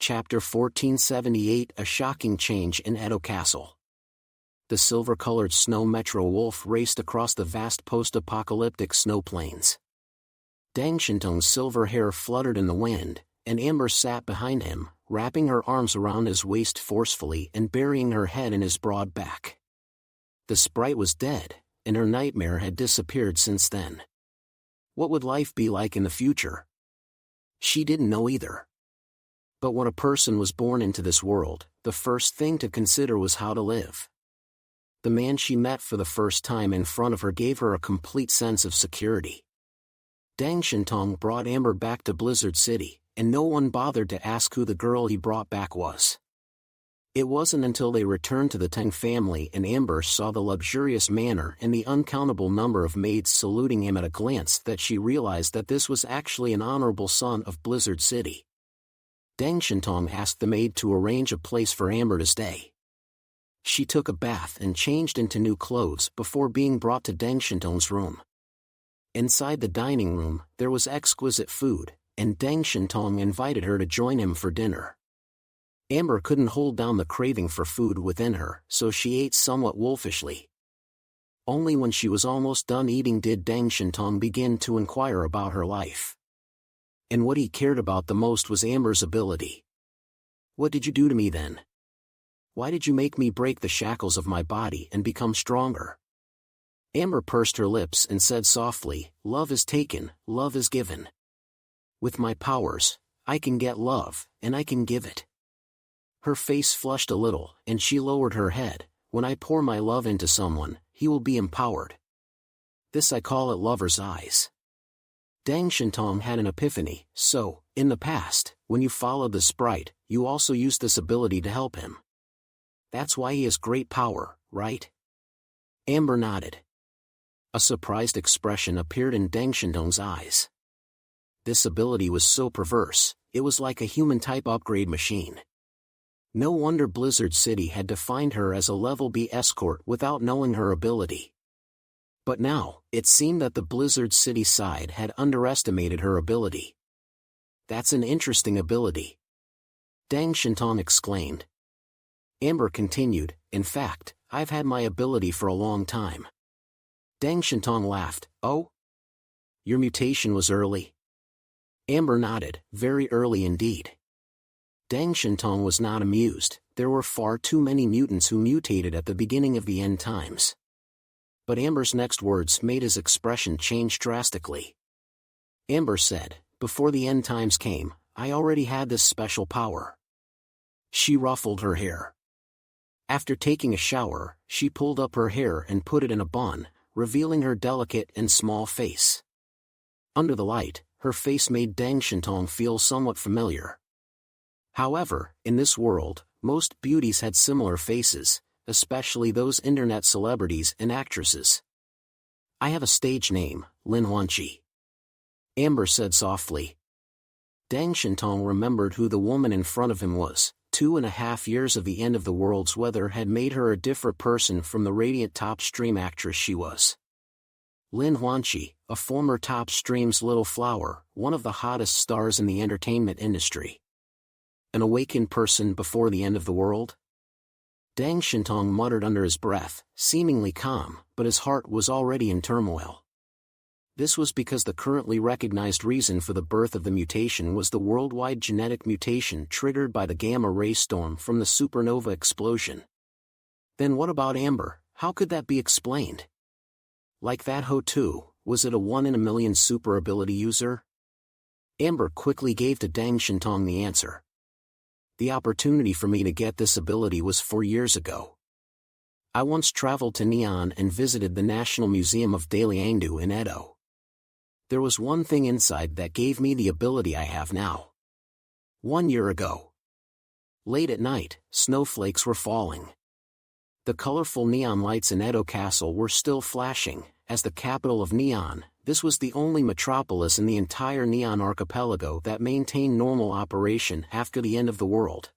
Chapter 1478 A Shocking Change in Edo Castle. The silver-colored snow metro wolf raced across the vast post-apocalyptic snow plains. Dang Shintong's silver hair fluttered in the wind, and Amber sat behind him, wrapping her arms around his waist forcefully and burying her head in his broad back. The sprite was dead, and her nightmare had disappeared since then. What would life be like in the future? She didn't know either. But when a person was born into this world, the first thing to consider was how to live. The man she met for the first time in front of her gave her a complete sense of security. Dang Shintong brought Amber back to Blizzard City, and no one bothered to ask who the girl he brought back was. It wasn't until they returned to the Tang family and Amber saw the luxurious manner and the uncountable number of maids saluting him at a glance that she realized that this was actually an honorable son of Blizzard City. Dang Shintong asked the maid to arrange a place for Amber to stay. She took a bath and changed into new clothes before being brought to Dang Shintong's room. Inside the dining room, there was exquisite food, and Dang Shintong invited her to join him for dinner. Amber couldn't hold down the craving for food within her, so she ate somewhat wolfishly. Only when she was almost done eating did Dang Shintong begin to inquire about her life. And what he cared about the most was Amber's ability. "What did you do to me then? Why did you make me break the shackles of my body and become stronger?" Amber pursed her lips and said softly, "Love is taken, love is given. With my powers, I can get love, and I can give it." Her face flushed a little, and she lowered her head. "When I pour my love into someone, he will be empowered. This I call it lover's eyes." Dang Shintong had an epiphany. "So, in the past, when you followed the sprite, you also used this ability to help him. That's why he has great power, right?" Amber nodded. A surprised expression appeared in Dang Shintong's eyes. This ability was so perverse, it was like a human-type upgrade machine. No wonder Blizzard City had defined her as a level B escort without knowing her ability. But now, it seemed that the Blizzard City side had underestimated her ability. "That's an interesting ability," Dang Shintong exclaimed. Amber continued, "In fact, I've had my ability for a long time." Dang Shintong laughed. "Oh? Your mutation was early?" Amber nodded, "Very early indeed." Dang Shintong was not amused. There were far too many mutants who mutated at the beginning of the end times. But Amber's next words made his expression change drastically. Amber said, "Before the end times came, I already had this special power." She ruffled her hair. After taking a shower, she pulled up her hair and put it in a bun, revealing her delicate and small face. Under the light, her face made Dang Shintong feel somewhat familiar. However, in this world, most beauties had similar faces, especially those internet celebrities and actresses. "I have a stage name, Lin Huanqi," Amber said softly. Dang Shintong remembered who the woman in front of him was. 2.5 years of the end of the world's weather had made her a different person from the radiant top stream actress she was. Lin Huanqi, a former top stream's little flower, one of the hottest stars in the entertainment industry. An awakened person before the end of the world? Dang Shintong muttered under his breath, seemingly calm, but his heart was already in turmoil. This was because the currently recognized reason for the birth of the mutation was the worldwide genetic mutation triggered by the gamma-ray storm from the supernova explosion. Then what about Amber? How could that be explained? Like that Ho too, was it a 1-in-a-million super ability user? Amber quickly gave to Dang Shintong the answer. "The opportunity for me to get this ability was 4 years ago. I once traveled to Neon and visited the National Museum of Daliangdu in Edo. There was one thing inside that gave me the ability I have now. 1 year ago. Late at night, snowflakes were falling. The colorful neon lights in Edo Castle were still flashing. As the capital of Neon, this was the only metropolis in the entire Neon archipelago that maintained normal operation after the end of the world.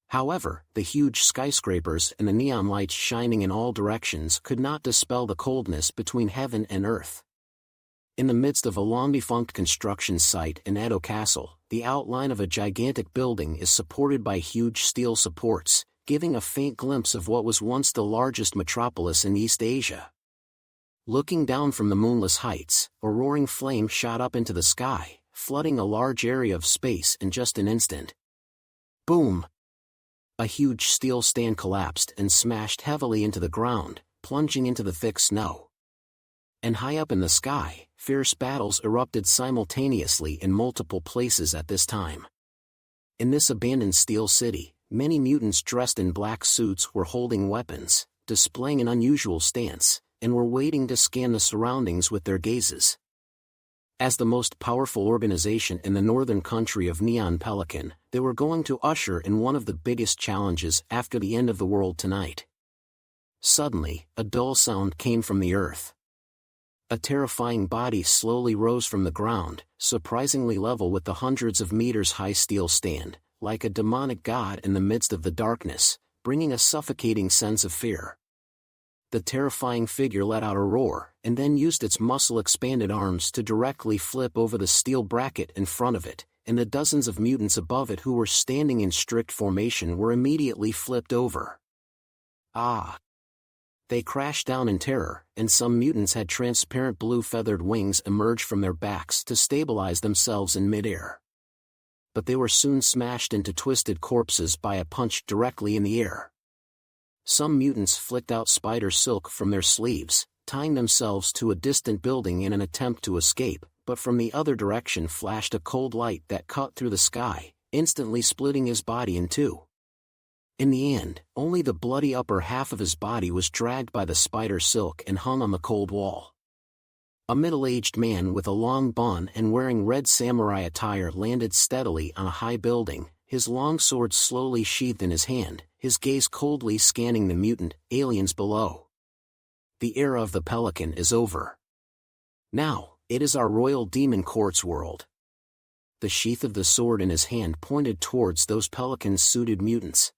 However, the huge skyscrapers and the neon lights shining in all directions could not dispel the coldness between heaven and earth. In the midst of a long-defunct construction site in Edo Castle, the outline of a gigantic building is supported by huge steel supports, giving a faint glimpse of what was once the largest metropolis in East Asia. Looking down from the moonless heights, a roaring flame shot up into the sky, flooding a large area of space in just an instant. Boom! A huge steel stand collapsed and smashed heavily into the ground, plunging into the thick snow. And high up in the sky, fierce battles erupted simultaneously in multiple places at this time. In this abandoned steel city, many mutants dressed in black suits were holding weapons, displaying an unusual stance, and were waiting to scan the surroundings with their gazes. As the most powerful organization in the northern country of Neon Pelican, they were going to usher in one of the biggest challenges after the end of the world tonight. Suddenly, a dull sound came from the earth. A terrifying body slowly rose from the ground, surprisingly level with the hundreds of meters high steel stand, like a demonic god in the midst of the darkness, bringing a suffocating sense of fear. The terrifying figure let out a roar, and then used its muscle-expanded arms to directly flip over the steel bracket in front of it, and the dozens of mutants above it who were standing in strict formation were immediately flipped over. Ah! They crashed down in terror, and some mutants had transparent blue feathered wings emerge from their backs to stabilize themselves in midair. But they were soon smashed into twisted corpses by a punch directly in the air. Some mutants flicked out spider silk from their sleeves, tying themselves to a distant building in an attempt to escape, but from the other direction flashed a cold light that cut through the sky, instantly splitting his body in two. In the end, only the bloody upper half of his body was dragged by the spider silk and hung on the cold wall. A middle-aged man with a long bun and wearing red samurai attire landed steadily on a high building, his long sword slowly sheathed in his hand, his gaze coldly scanning the mutant aliens below. The era of the Pelican is over. Now, it is our royal demon court's world. The sheath of the sword in his hand pointed towards those Pelican-suited mutants.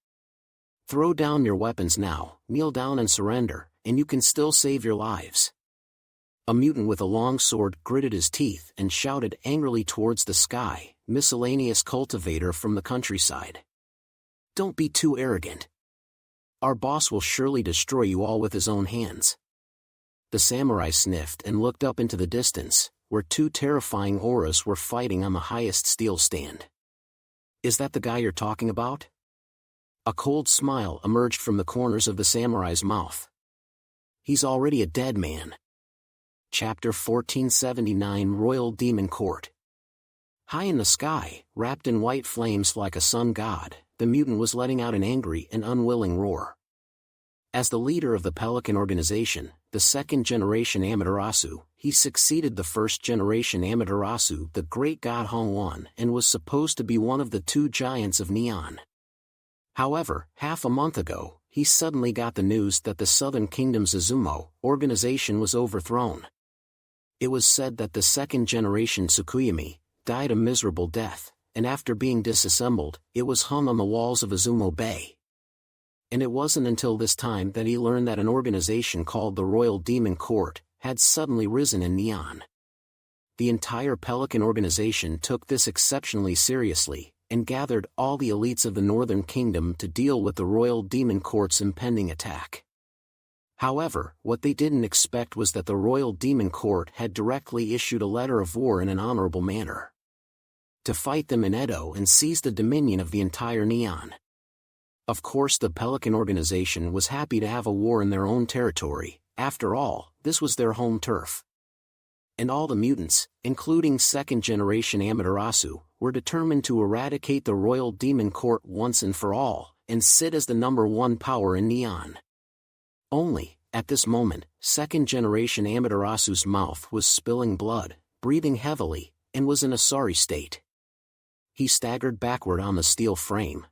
Throw down your weapons now, kneel down and surrender, and you can still save your lives. A mutant with a long sword gritted his teeth and shouted angrily towards the sky, miscellaneous cultivator from the countryside. Don't be too arrogant. Our boss will surely destroy you all with his own hands. The samurai sniffed and looked up into the distance, where two terrifying auras were fighting on the highest steel stand. Is that the guy you're talking about? A cold smile emerged from the corners of the samurai's mouth. He's already a dead man. Chapter 1479 Royal Demon Court. High in the sky, wrapped in white flames like a sun god, the mutant was letting out an angry and unwilling roar. As the leader of the Pelican organization, the second-generation Amaterasu, he succeeded the first-generation Amaterasu, the great god Hong-Wan, and was supposed to be one of the two giants of Neon. However, half a month ago, he suddenly got the news that the Southern Kingdom's Izumo organization was overthrown. It was said that the second-generation Tsukuyomi died a miserable death, and after being disassembled, it was hung on the walls of Izumo Bay. And it wasn't until this time that he learned that an organization called the Royal Demon Court had suddenly risen in Neon. The entire Pelican organization took this exceptionally seriously, and gathered all the elites of the Northern Kingdom to deal with the Royal Demon Court's impending attack. However, what they didn't expect was that the Royal Demon Court had directly issued a letter of war in an honorable manner. To fight them in Edo and seize the dominion of the entire Neon. Of course the Pelican organization was happy to have a war in their own territory, after all, this was their home turf. And all the mutants, including second-generation Amaterasu, were determined to eradicate the Royal Demon Court once and for all, and sit as the #1 power in Neon. Only, at this moment, second-generation Amaterasu's mouth was spilling blood, breathing heavily, and was in a sorry state. He staggered backward on the steel frame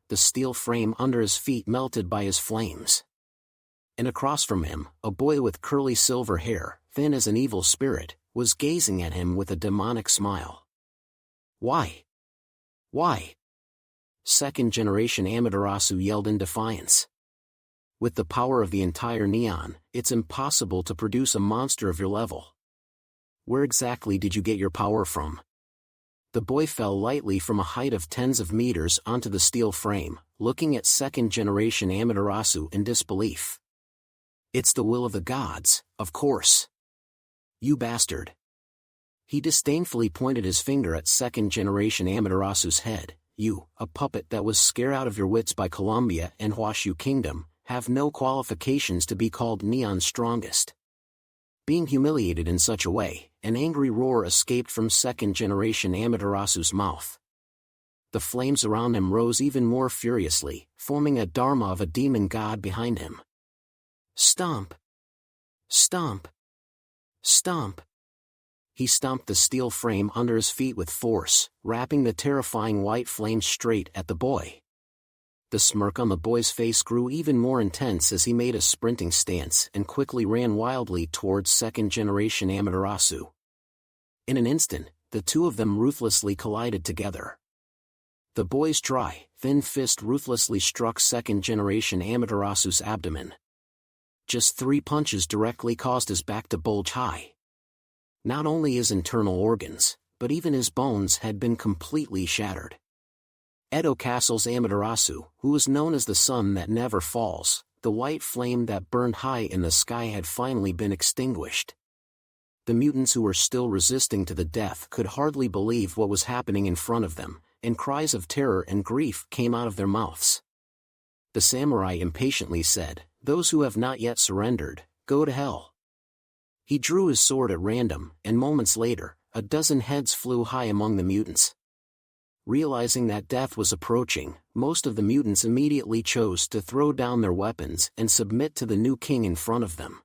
under his feet melted by his flames. And across from him, a boy with curly silver hair, thin as an evil spirit, was gazing at him with a demonic smile. Why? Why? Second-generation Amaterasu yelled in defiance. With the power of the entire Neon, it's impossible to produce a monster of your level. Where exactly did you get your power from? The boy fell lightly from a height of tens of meters onto the steel frame, looking at second-generation Amaterasu in disbelief. It's the will of the gods, of course. You bastard. He disdainfully pointed his finger at second-generation Amaterasu's head. You, a puppet that was scared out of your wits by Columbia and Huashu Kingdom, have no qualifications to be called Neon's strongest. Being humiliated in such a way, an angry roar escaped from second-generation Amaterasu's mouth. The flames around him rose even more furiously, forming a dharma of a demon god behind him. Stomp! Stomp! Stomp! He stomped the steel frame under his feet with force, rapping the terrifying white flames straight at the boy. The smirk on the boy's face grew even more intense as he made a sprinting stance and quickly ran wildly towards second-generation Amaterasu. In an instant, the two of them ruthlessly collided together. The boy's dry, thin fist ruthlessly struck second-generation Amaterasu's abdomen. Just 3 punches directly caused his back to bulge high. Not only his internal organs, but even his bones had been completely shattered. Edo Castle's Amaterasu, who was known as the sun that never falls, the white flame that burned high in the sky had finally been extinguished. The mutants who were still resisting to the death could hardly believe what was happening in front of them, and cries of terror and grief came out of their mouths. The samurai impatiently said, "Those who have not yet surrendered, go to hell." He drew his sword at random, and moments later, a dozen heads flew high among the mutants. Realizing that death was approaching, most of the mutants immediately chose to throw down their weapons and submit to the new king in front of them.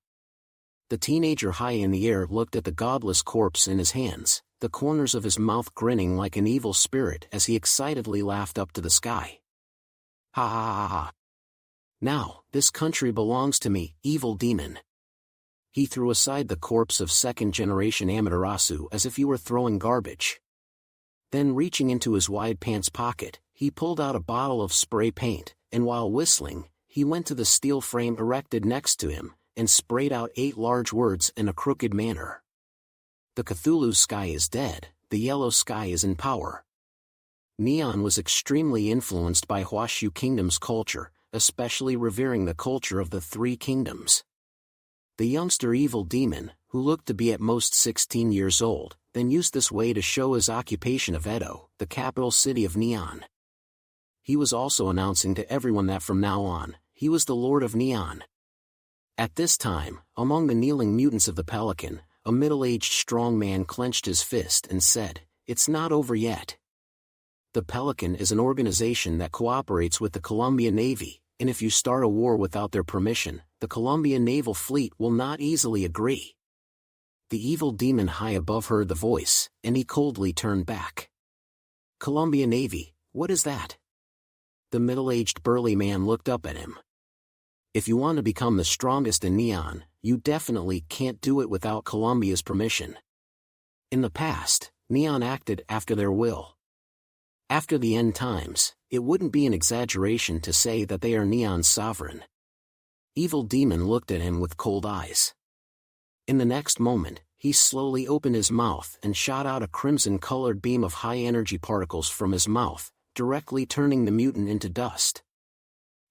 The teenager high in the air looked at the godless corpse in his hands, the corners of his mouth grinning like an evil spirit as he excitedly laughed up to the sky. Ha ha ha ha. Now, this country belongs to me, evil demon. He threw aside the corpse of second-generation Amaterasu as if he were throwing garbage. Then reaching into his wide pants pocket, he pulled out a bottle of spray paint, and while whistling, he went to the steel frame erected next to him, and sprayed out 8 large words in a crooked manner. The Cthulhu sky is dead, the yellow sky is in power. Neon was extremely influenced by Huashu Kingdom's culture, especially revering the culture of the 3 kingdoms. The youngster evil demon, who looked to be at most 16 years old, then used this way to show his occupation of Edo, the capital city of Neon. He was also announcing to everyone that from now on, he was the Lord of Neon. At this time, among the kneeling mutants of the Pelican, a middle-aged strong man clenched his fist and said, "It's not over yet." The Pelican is an organization that cooperates with the Columbia Navy, and if you start a war without their permission, the Columbia Naval Fleet will not easily agree. The evil demon high above heard the voice, and he coldly turned back. Columbia Navy, what is that? The middle-aged burly man looked up at him. If you want to become the strongest in Neon, you definitely can't do it without Columbia's permission. In the past, Neon acted after their will. After the end times, it wouldn't be an exaggeration to say that they are Neon's sovereign. Evil demon looked at him with cold eyes. In the next moment, he slowly opened his mouth and shot out a crimson-colored beam of high-energy particles from his mouth, directly turning the mutant into dust.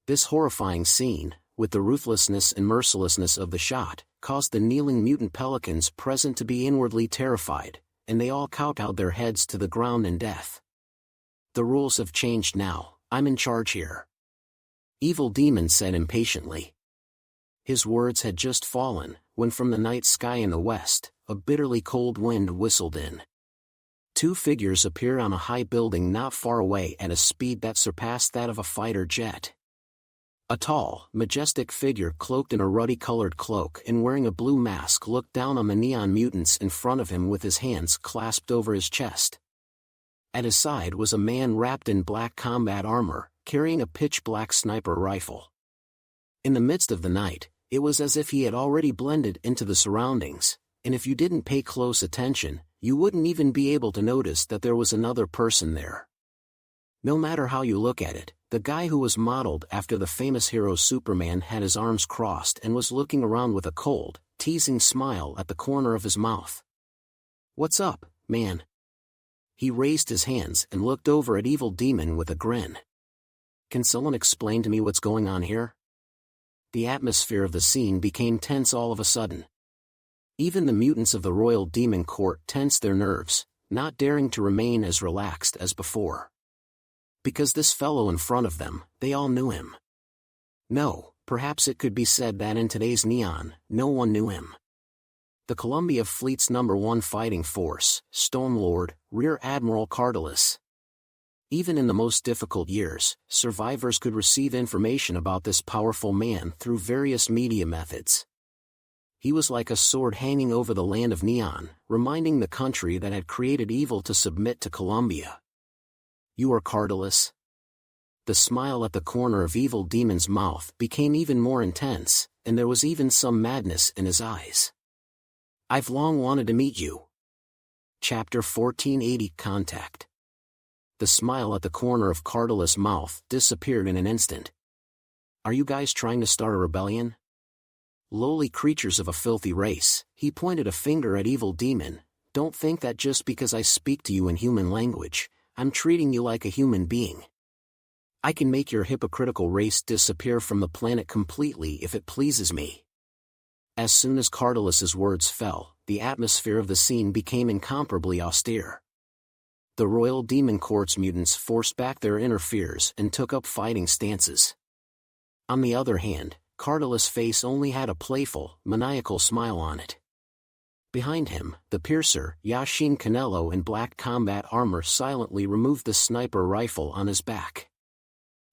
This horrifying scene, with the ruthlessness and mercilessness of the shot, caused the kneeling mutant pelicans present to be inwardly terrified, and they all kowtowed their heads to the ground in death. The rules have changed now, I'm in charge here. Evil demon said impatiently. His words had just fallen, when from the night sky in the west, a bitterly cold wind whistled in. 2 figures appeared on a high building not far away at a speed that surpassed that of a fighter jet. A tall, majestic figure cloaked in a ruddy-colored cloak and wearing a blue mask looked down on the neon mutants in front of him with his hands clasped over his chest. At his side was a man wrapped in black combat armor, carrying a pitch-black sniper rifle. In the midst of the night, it was as if he had already blended into the surroundings, and if you didn't pay close attention, you wouldn't even be able to notice that there was another person there. No matter how you look at it, the guy who was modeled after the famous hero Superman had his arms crossed and was looking around with a cold, teasing smile at the corner of his mouth. What's up, man? He raised his hands and looked over at Evil Demon with a grin. Can someone explain to me what's going on here? The atmosphere of the scene became tense all of a sudden. Even the mutants of the Royal Demon Court tensed their nerves, not daring to remain as relaxed as before. Because this fellow in front of them, they all knew him. No, perhaps it could be said that in today's Neon, no one knew him. The Columbia Fleet's #1 fighting force, Stormlord, Rear Admiral Cardalus. Even in the most difficult years, survivors could receive information about this powerful man through various media methods. He was like a sword hanging over the land of Neon, reminding the country that had created evil to submit to Columbia. You are Cardalus? The smile at the corner of Evil Demon's mouth became even more intense, and there was even some madness in his eyes. I've long wanted to meet you. Chapter 1480 Contact. The smile at the corner of Cardalus' mouth disappeared in an instant. Are you guys trying to start a rebellion? Lowly creatures of a filthy race, he pointed a finger at Evil Demon. Don't think that just because I speak to you in human language, I'm treating you like a human being. I can make your hypocritical race disappear from the planet completely if it pleases me. As soon as Cardalus's words fell, the atmosphere of the scene became incomparably austere. The Royal Demon Court's mutants forced back their inner fears and took up fighting stances. On the other hand, Cardalus' face only had a playful, maniacal smile on it. Behind him, the piercer, Yashin Canelo in black combat armor silently removed the sniper rifle on his back.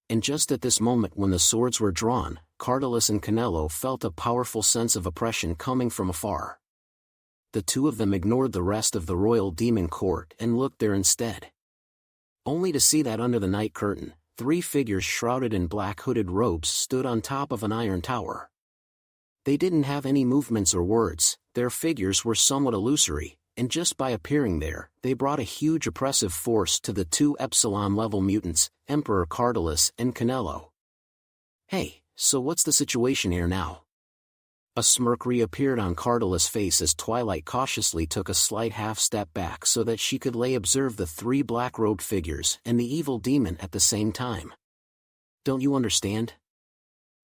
And just at this moment when the swords were drawn, Cardalus and Canelo felt a powerful sense of oppression coming from afar. The two of them ignored the rest of the Royal Demon Court and looked there instead. Only to see that under the night curtain, 3 figures shrouded in black hooded robes stood on top of an iron tower. They didn't have any movements or words, their figures were somewhat illusory, and just by appearing there, they brought a huge oppressive force to the 2 Epsilon-level mutants, Emperor Cardalus and Canelo. Hey, so what's the situation here now? A smirk reappeared on Cardalus' face as Twilight cautiously took a slight half-step back so that she could observe the 3 black-robed figures and the evil demon at the same time. Don't you understand?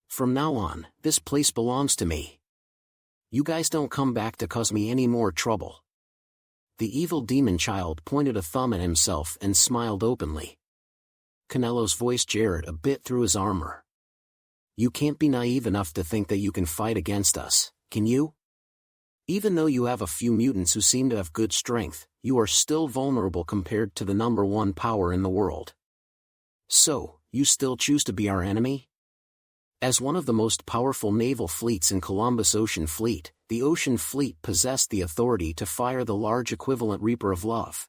From now on, this place belongs to me. You guys don't come back to cause me any more trouble. The evil demon child pointed a thumb at himself and smiled openly. Canelo's voice jarred a bit through his armor. You can't be naive enough to think that you can fight against us, can you? Even though you have a few mutants who seem to have good strength, you are still vulnerable compared to the #1 power in the world. So, you still choose to be our enemy? As one of the most powerful naval fleets in Columbus Ocean Fleet, the Ocean Fleet possessed the authority to fire the large equivalent Reaper of Love.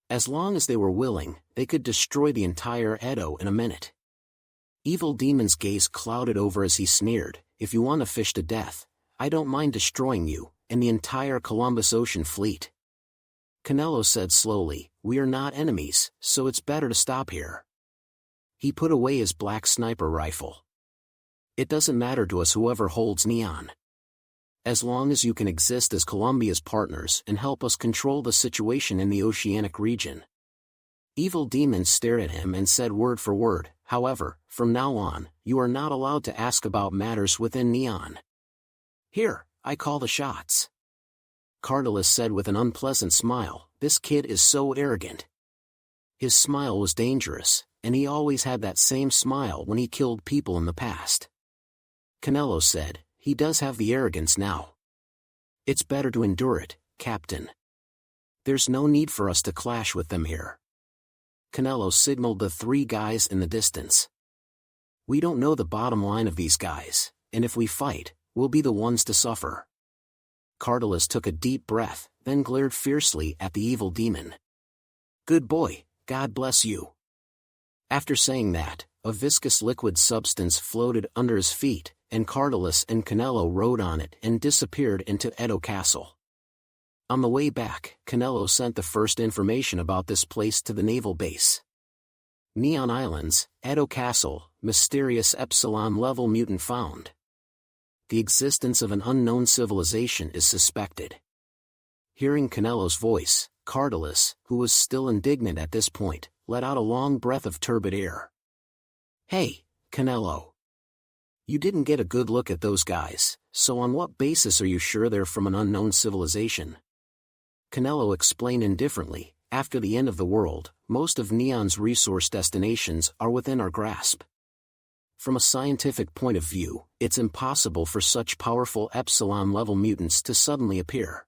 As long as they were willing, they could destroy the entire Edo in a minute. Evil Demon's gaze clouded over as he sneered, if you want to fish to death, I don't mind destroying you, and the entire Columbus Ocean Fleet. Canelo said slowly, we are not enemies, so it's better to stop here. He put away his black sniper rifle. It doesn't matter to us whoever holds Neon. As long as you can exist as Columbia's partners and help us control the situation in the oceanic region. Evil Demon stared at him and said word for word, however, from now on, you are not allowed to ask about matters within Neon. Here, I call the shots. Cardalus said with an unpleasant smile, this kid is so arrogant. His smile was dangerous, and he always had that same smile when he killed people in the past. Canelo said, he does have the arrogance now. It's better to endure it, Captain. There's no need for us to clash with them here. Canelo signaled the 3 guys in the distance. We don't know the bottom line of these guys, and if we fight, we'll be the ones to suffer. Cardalus took a deep breath, then glared fiercely at the evil demon. Good boy, God bless you. After saying that, a viscous liquid substance floated under his feet, and Cardalus and Canelo rode on it and disappeared into Edo Castle. On the way back, Canelo sent the first information about this place to the naval base. Neon Islands, Edo Castle, mysterious Epsilon-level mutant found. The existence of an unknown civilization is suspected. Hearing Canelo's voice, Cardalus, who was still indignant at this point, let out a long breath of turbid air. "Hey, Canelo. You didn't get a good look at those guys, so on what basis are you sure they're from an unknown civilization?" Canelo explained indifferently, "After the end of the world, most of Neon's resource destinations are within our grasp. From a scientific point of view, it's impossible for such powerful Epsilon-level mutants to suddenly appear.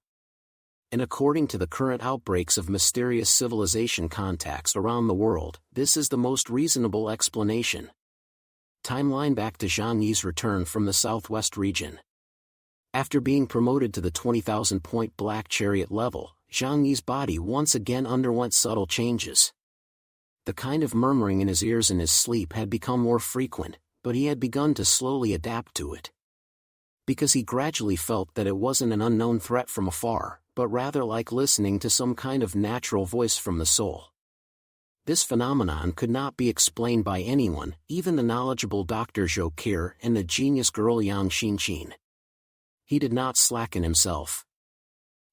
And according to the current outbreaks of mysterious civilization contacts around the world, this is the most reasonable explanation." Timeline back to Zhang Yi's return from the southwest region. After being promoted to the 20,000-point Black Chariot level, Zhang Yi's body once again underwent subtle changes. The kind of murmuring in his ears in his sleep had become more frequent, but he had begun to slowly adapt to it. Because he gradually felt that it wasn't an unknown threat from afar, but rather like listening to some kind of natural voice from the soul. This phenomenon could not be explained by anyone, even the knowledgeable Dr. Zhou Qi and the genius girl Yang Xinqin. He did not slacken himself.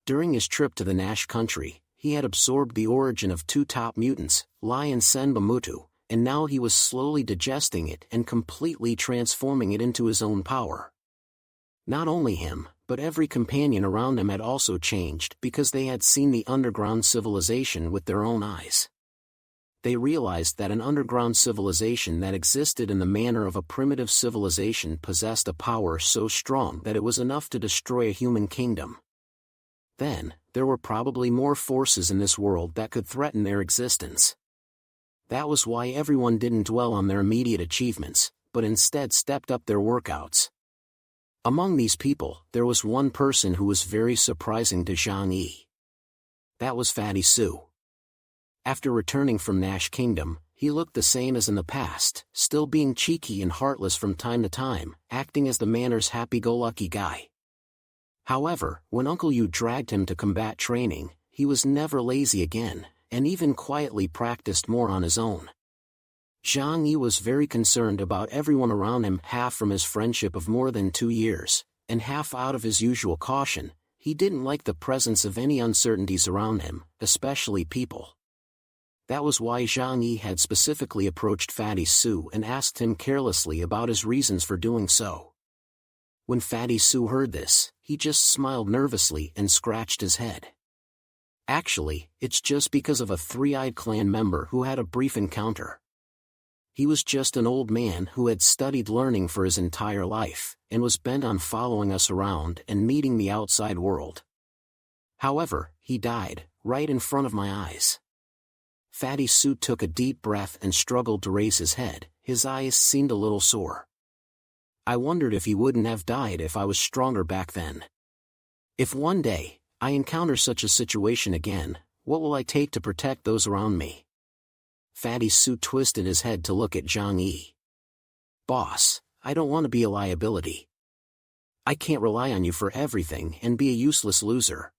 During his trip to the Nash country, he had absorbed the origin of two top mutants, Lai and Senbamutu, and now he was slowly digesting it and completely transforming it into his own power. Not only him, but every companion around him had also changed because they had seen the underground civilization with their own eyes. They realized that an underground civilization that existed in the manner of a primitive civilization possessed a power so strong that it was enough to destroy a human kingdom. Then, there were probably more forces in this world that could threaten their existence. That was why everyone didn't dwell on their immediate achievements, but instead stepped up their workouts. Among these people, there was one person who was very surprising to Zhang Yi. That was Fatty Su. After returning from Nash Kingdom, he looked the same as in the past, still being cheeky and heartless from time to time, acting as the manners happy-go-lucky guy. However, when Uncle Yu dragged him to combat training, he was never lazy again, and even quietly practiced more on his own. Zhang Yi was very concerned about everyone around him, half from his friendship of more than 2 years, and half out of his usual caution. He didn't like the presence of any uncertainties around him, especially people. That was why Zhang Yi had specifically approached Fatty Su and asked him carelessly about his reasons for doing so. When Fatty Su heard this, he just smiled nervously and scratched his head. Actually, it's just because of a three-eyed clan member who had a brief encounter. He was just an old man who had studied learning for his entire life, and was bent on following us around and meeting the outside world. However, he died, right in front of my eyes. Fatty Su took a deep breath and struggled to raise his head. His eyes seemed a little sore. I wondered if he wouldn't have died if I was stronger back then. If one day, I encounter such a situation again, what will I take to protect those around me? Fatty Su twisted his head to look at Zhang Yi. Boss, I don't want to be a liability. I can't rely on you for everything and be a useless loser.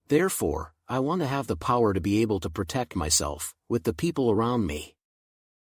Therefore, I want to have the power to be able to protect myself, with the people around me.